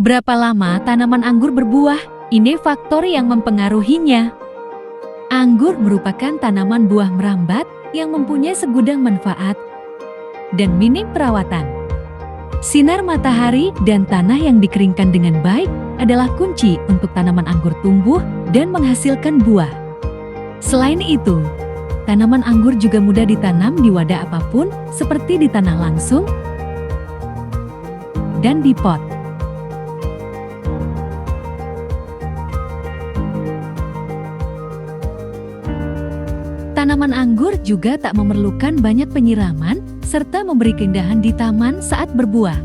Berapa lama tanaman anggur berbuah? Ini faktor yang mempengaruhinya. Anggur merupakan tanaman buah merambat yang mempunyai segudang manfaat dan minim perawatan. Sinar matahari dan tanah yang dikeringkan dengan baik adalah kunci untuk tanaman anggur tumbuh dan menghasilkan buah. Selain itu, tanaman anggur juga mudah ditanam di wadah apapun seperti di tanah langsung dan di pot. Tanaman anggur juga tak memerlukan banyak penyiraman serta memberi keindahan di taman saat berbuah.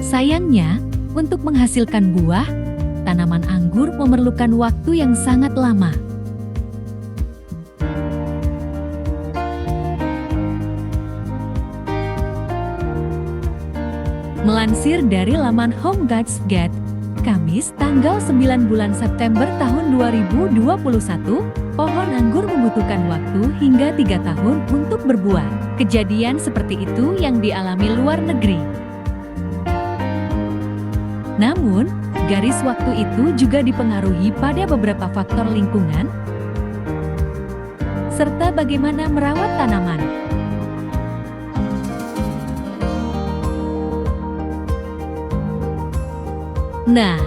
Sayangnya, untuk menghasilkan buah, tanaman anggur memerlukan waktu yang sangat lama. Melansir dari laman Home Guides Guide, Kamis tanggal 9 bulan September tahun 2021, pohon anggur membutuhkan waktu hingga 3 tahun untuk berbuah. Kejadian seperti itu yang dialami luar negeri. Namun, garis waktu itu juga dipengaruhi pada beberapa faktor lingkungan, serta bagaimana merawat tanaman. Nah,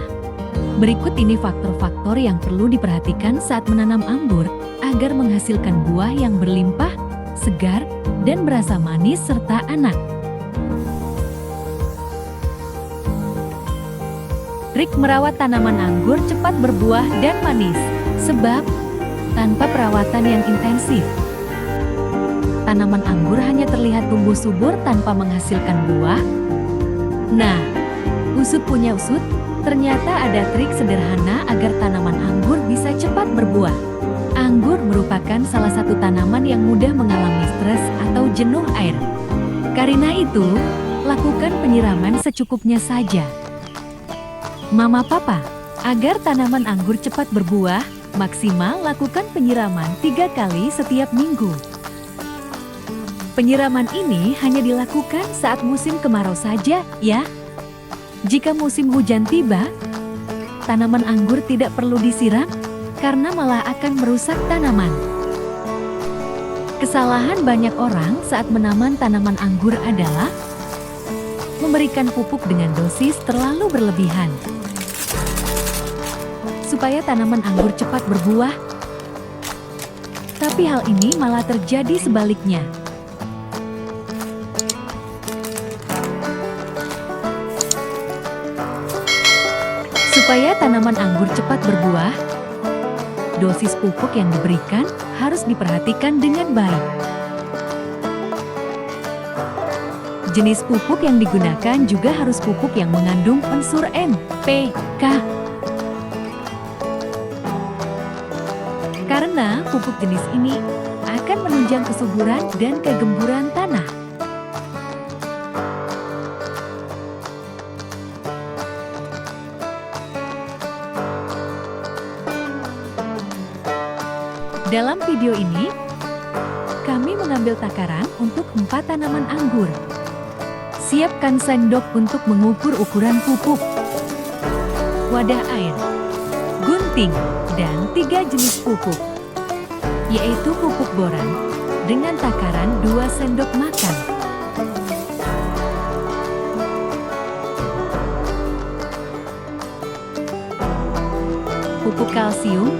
berikut ini faktor-faktor yang perlu diperhatikan saat menanam anggur agar menghasilkan buah yang berlimpah, segar, dan berasa manis serta anak. Trik merawat tanaman anggur cepat berbuah dan manis. Sebab, tanpa perawatan yang intensif, tanaman anggur hanya terlihat tumbuh subur tanpa menghasilkan buah. Nah, usut punya usut, ternyata ada trik sederhana agar tanaman anggur bisa cepat berbuah. Anggur merupakan salah satu tanaman yang mudah mengalami stres atau jenuh air. Karena itu, lakukan penyiraman secukupnya saja. Mama Papa, agar tanaman anggur cepat berbuah, maksimal lakukan penyiraman 3 kali setiap minggu. Penyiraman ini hanya dilakukan saat musim kemarau saja, ya. Jika musim hujan tiba, tanaman anggur tidak perlu disiram karena malah akan merusak tanaman. Kesalahan banyak orang saat menanam tanaman anggur adalah memberikan pupuk dengan dosis terlalu berlebihan. Supaya tanaman anggur cepat berbuah, tapi hal ini malah terjadi sebaliknya. Supaya tanaman anggur cepat berbuah, dosis pupuk yang diberikan harus diperhatikan dengan baik. Jenis pupuk yang digunakan juga harus pupuk yang mengandung unsur N, P, K. Karena pupuk jenis ini akan menunjang kesuburan dan kegemburan tanah. Dalam video ini, kami mengambil takaran untuk 4 tanaman anggur. Siapkan sendok untuk mengukur ukuran pupuk, wadah air, gunting, dan 3 jenis pupuk, yaitu pupuk boran dengan takaran 2 sendok makan. Pupuk kalsium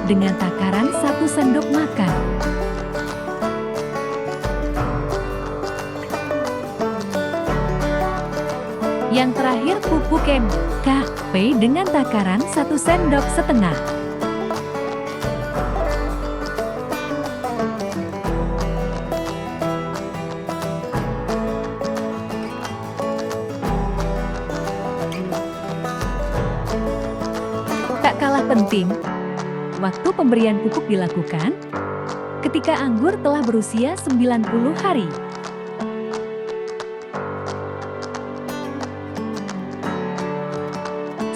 dengan takaran 1 sendok makan. Yang terakhir pupuk NPK dengan takaran 1 sendok setengah. Tak kalah penting, waktu pemberian pupuk dilakukan ketika anggur telah berusia 90 hari.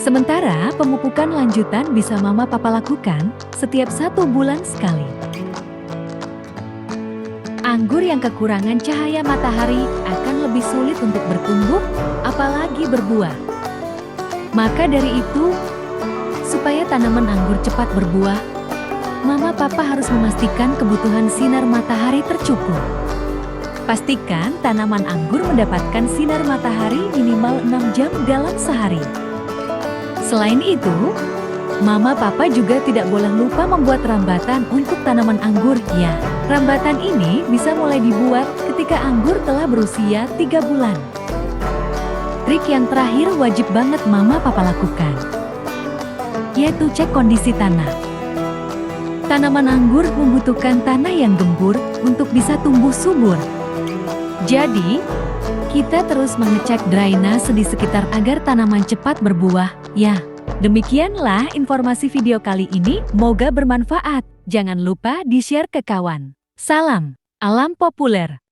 Sementara pemupukan lanjutan bisa Mama Papa lakukan setiap 1 bulan sekali. Anggur yang kekurangan cahaya matahari akan lebih sulit untuk bertumbuh, apalagi berbuah. Maka dari itu, supaya tanaman anggur cepat berbuah, Mama Papa harus memastikan kebutuhan sinar matahari tercukup. Pastikan tanaman anggur mendapatkan sinar matahari minimal 6 jam dalam sehari. Selain itu, Mama Papa juga tidak boleh lupa membuat rambatan untuk tanaman anggur ya. Rambatan ini bisa mulai dibuat ketika anggur telah berusia 3 bulan. Trik yang terakhir wajib banget Mama Papa lakukan, yaitu cek kondisi tanah. Tanaman anggur membutuhkan tanah yang gembur untuk bisa tumbuh subur. Jadi, kita terus mengecek drainase di sekitar agar tanaman cepat berbuah, ya. Demikianlah informasi video kali ini, semoga bermanfaat. Jangan lupa di-share ke kawan. Salam, alam populer.